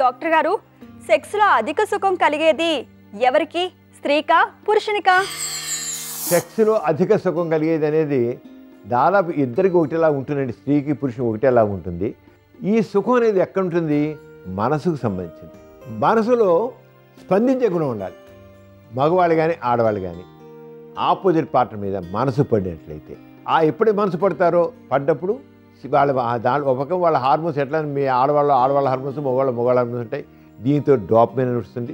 Doctor గారు, సెక్స్లో అధిక సుఖం కలిగేది ఎవరికి, స్త్రీకా పురుషునికా? సెక్స్లో అధిక సుఖం కలిగేది అనేది దాదాపు ఇద్దరికి ఒకటేలా ఉంటుందండి. స్త్రీకి పురుషునికి ఒకటేలా ఉంటుంది. ఈ సుఖం అనేది ఎక్కడ ఉంటుంది? మనసుకు సంబంధించింది. మనసులో స్పందించే గుణం ఉండాలి. మగవాళ్ళు కానీ ఆడవాళ్ళు కానీ ఆపోజిట్ పార్ట్నర్ మీద మనసు పడినట్లయితే, ఎప్పుడే మనసు పడతారో పడ్డప్పుడు దాని ఒక పక్కన వాళ్ళ హార్మోన్స్ ఎట్లా, మీ ఆడవాళ్ళ హార్మోన్స్, మగవాళ్ళ హార్మోన్స్ ఉంటాయి. దీంతో డోపమైన్ వస్తుంది.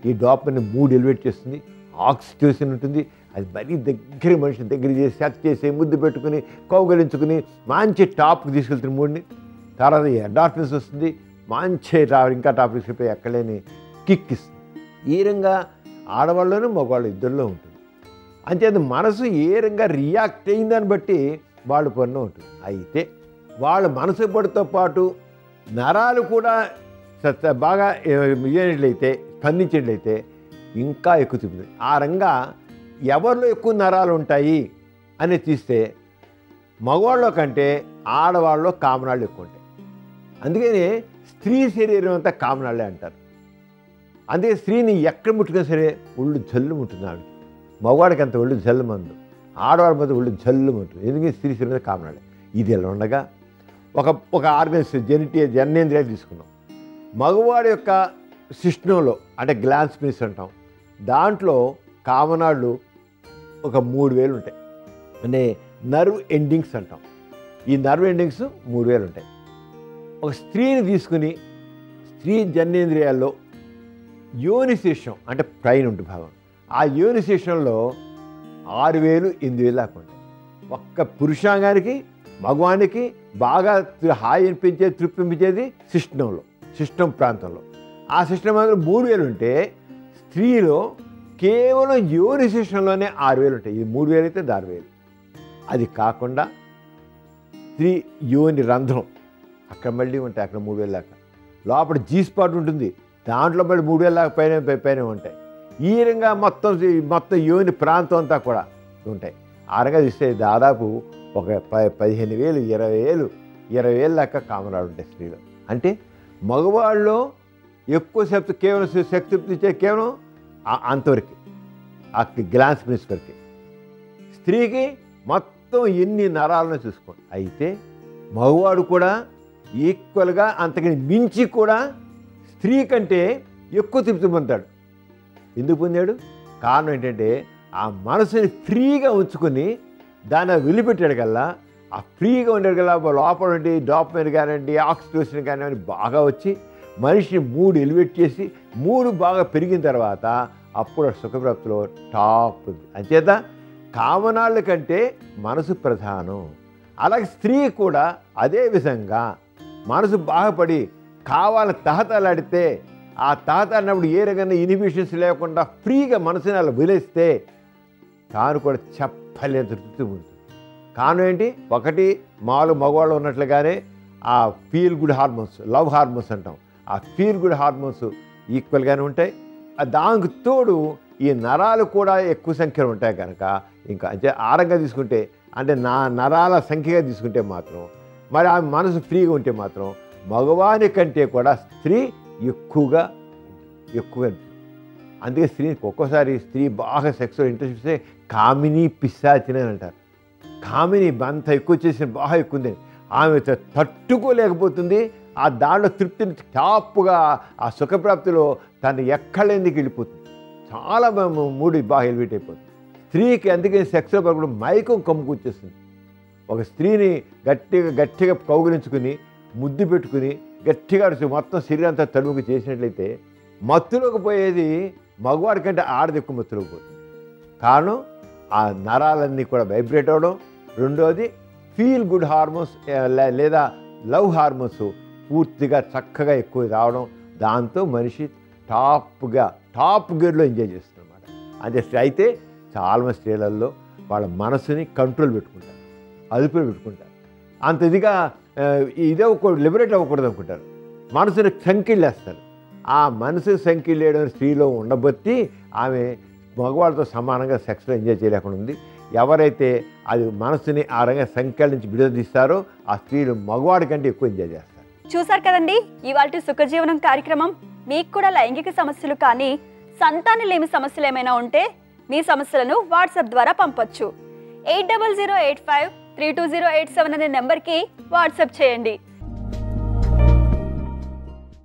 ఈ డోపమైన్ మూడ్ ఎలివేట్ చేస్తుంది. ఆక్సిటోసిన్ ఉంటుంది. అది మరీ దగ్గర మనిషిని దగ్గర చేసి సెట్ చేసి ముద్దు పెట్టుకుని కౌగలించుకుని మంచి టాప్కి తీసుకెళ్తున్న మూడ్ని. తర్వాత ఎండార్ఫిన్స్ వస్తుంది. మంచి ఇంకా టాప్ తీసుకెళ్ళిపోయి ఎక్కడలేని కిక్ ఇస్తుంది. ఈ రకంగా ఆడవాళ్ళలోనూ మగవాళ్ళు ఇద్దరిలో ఉంటుంది. అంతేత మనసు ఏ రకంగా రియాక్ట్ అయిందని బట్టి వాళ్ళు పన్ను ఉంటుంది. అయితే వాళ్ళ మనసు పడితో పాటు నరాలు కూడా బాగా ఇయ్యనట్లయితే, స్పందించినట్లయితే ఇంకా ఎక్కువ చూపుతుంది. ఆ రంగా ఎవరిలో ఎక్కువ నరాలు ఉంటాయి అని తీస్తే మగవాళ్ళలో కంటే ఆడవాళ్ళలో కామనాళ్ళు ఎక్కువ ఉంటాయి. అందుకని స్త్రీ శరీరం అంతా కామనాళ్ళే అంటారు. అందుకే స్త్రీని ఎక్కడ ముట్టుకున్నా సరే ఒళ్ళు జల్లు ముట్టున్నాడు. మగవాడికి అంత ఒళ్ళు జల్లు మందు, ఆడవాడి మీద ఒళ్ళు జల్లు ఉంటుంది. ఎందుకంటే స్త్రీ శరీరం కామనాళ్ళే. ఇది ఎలా ఉండగా ఒక ఆర్గన్స్ జననేంద్రియాలు తీసుకున్నాం. మగవాడి యొక్క సిస్టంలో అంటే గ్లాన్స్ పీస్ అంటాం. దాంట్లో కామనాళ్ళు ఒక 3000 ఉంటాయి. అంటే నర్వ్ ఎండింగ్స్ అంటాం. ఈ నర్వ్ ఎండింగ్స్ 3000 ఉంటాయి. ఒక స్త్రీని తీసుకుని స్త్రీ జననేంద్రియాల్లో యోనిశేషం అంటే పైన ఉంటుంది భాగం. ఆ యోనిశేషంలో 6000, 8000 దాకా ఉంటాయి. ఒక్క పురుషాంగానికి మగవానికి బాగా హాయి అనిపించేది, తృప్తి అనిపించేది సిస్టమ్ ప్రాంతంలో. ఆ సిస్టమ్ అందులో 3000 ఉంటే స్త్రీలో కేవలం యోని శిష్టంలోనే 6000 ఉంటాయి. ఇది 3000 అయితే 6000. అది కాకుండా స్త్రీ యోని రంధ్రం అక్కడ మళ్ళీ ఉంటాయి. అక్కడ 3000 దాకా. లోపల జీ స్పాట్ ఉంటుంది. దాంట్లో మళ్ళీ 3000 దాకా పైన ఉంటాయి. ఈ రకంగా మొత్తం యోని ప్రాంతం అంతా కూడా ఉంటాయి. ఆ రకంగా చూస్తే దాదాపు ఒక 15,000, 20,000 దాకా కామనాలు ఉంటాయి స్త్రీలో. అంటే మగవాళ్ళలో ఎక్కువ శక్తి కేవలం శక్తి ఇచ్చే కేవలం అంతవరకు, ఆ గ్లాన్స్ ప్రిన్స్ వరకు. స్త్రీకి మొత్తం ఎన్ని నరాలను చూసుకోండి. అయితే మగవాడు కూడా ఈక్వల్గా అంతకని మించి కూడా స్త్రీ కంటే ఎక్కువ తృప్తి పొందాడు. ఎందుకు పొందాడు? కారణం ఏంటంటే ఆ మనసుని ఫ్రీగా ఉంచుకొని దాన్ని వదిలిపెట్టాడు కల్లా, ఆ ఫ్రీగా ఉండేది కల్లా లోపల నుండి డోపమైన్ కానివ్వండి, ఆక్సిటోసిన్ కానివ్వండి బాగా వచ్చి మనిషిని మూడు ఎలివేట్ చేసి మూడు బాగా పెరిగిన తర్వాత అప్పుడు సుఖప్రాప్తిలో టాప్ ఉంది. అంచేత కామనాళ్ళ కంటే మనసు ప్రధానం. అలాగే స్త్రీ కూడా అదే విధంగా మనసు బాగుపడి కావాలని తహతలాడితే, ఆ తహతలాడినప్పుడు ఏ రకంగా ఇన్హిబిషన్స్ లేకుండా ఫ్రీగా మనసుని అలా వదిలేస్తే తాను కూడా చెప్పలేదు తృప్తి ఉంటుంది. కారణం ఏంటి? ఒకటి మగవాళ్ళు ఉన్నట్లుగానే ఆ feel good hormones, love hormones అంటాం. ఆ ఫీల్ గుడ్ హార్మోన్స్ ఈక్వల్గానే ఉంటాయి. దానికి తోడు ఈ నరాలు కూడా ఎక్కువ సంఖ్యలో ఉంటాయి కనుక ఇంకా అంటే ఆరంగా తీసుకుంటే, అంటే నరాల సంఖ్యగా తీసుకుంటే మాత్రం, మరి ఆ మనసు ఫ్రీగా ఉంటే మాత్రం మగవాని కంటే కూడా స్త్రీ ఎక్కువ. అందుకే స్త్రీకి ఒక్కోసారి స్త్రీ బాగా సెక్స్లో ఇంట్రెస్ట్ ఇస్తే కామిని పిశాచిని అని అంటారు. కామిని అంత ఎక్కువ చేసిన బాగా ఎక్కువ ఉంది, ఆమె తట్టుకోలేకపోతుంది. ఆ దాంట్లో తృప్తిని టాప్గా ఆ సుఖప్రాప్తిలో తను ఎక్కడెందుకు వెళ్ళిపోతుంది. చాలా మూడు బాగా ఎలివేట్ అయిపోతుంది స్త్రీకి. అందుకే సెక్స్లో పడకుండా మైకం కమ్ముకొచ్చేస్తుంది. ఒక స్త్రీని గట్టిగా కౌగిలించుకుని ముద్దు పెట్టుకుని గట్టిగా మొత్తం శరీరం అంతా తడుముకు చేసినట్లయితే మత్తులోకి పోయేది మగవాడి కంటే ఆడది ఎక్కువ మత్తులోకి పోతుంది. కారణం ఆ నరాలన్నీ కూడా వైబ్రేట్ అవ్వడం. రెండోది ఫీల్ గుడ్ హార్మోన్స్ లేదా లవ్ హార్మోన్స్ పూర్తిగా చక్కగా ఎక్కువ రావడం. దాంతో మనిషి టాప్ గేర్లో ఎంజాయ్ చేస్తుందన్నమాట. అంతే. అయితే చాలామంది స్త్రీలలో వాళ్ళ మనసుని కంట్రోల్ పెట్టుకుంటారు, అదుపులో పెట్టుకుంటారు. అంత ఇదిగా ఇదే లిబరేట్ అవ్వకూడదు అనుకుంటారు. మనసుని సంఖ్యలేస్తారు. ఆ మనసుని సంఖ్యలేయడం స్త్రీలో ఉండబట్టి ఆమె మగవాళ్ళతో సమానంగా సెక్స్లో ఎంజాయ్ చేయలేకుండా ఉంది. ఎవరైతే అది మనసుని ఆ రంగా సంఖ్యల నుంచి విడుదల తీస్తారో ఆ స్త్రీలు మగవాడి కంటే ఎక్కువ ఎంజాయ్ చేస్తారు. చూసారు కదండి ఇవాల్టి సుఖజీవనం కార్యక్రమం. మీకు కూడా లైంగిక సమస్యలు కానీ సంతానలేమి సమస్యలు ఏమైనా ఉంటే మీ సమస్యలను వాట్సాప్ ద్వారా పంపొచ్చు. 8008532087 అనే నెంబర్కి వాట్సాప్ చేయండి.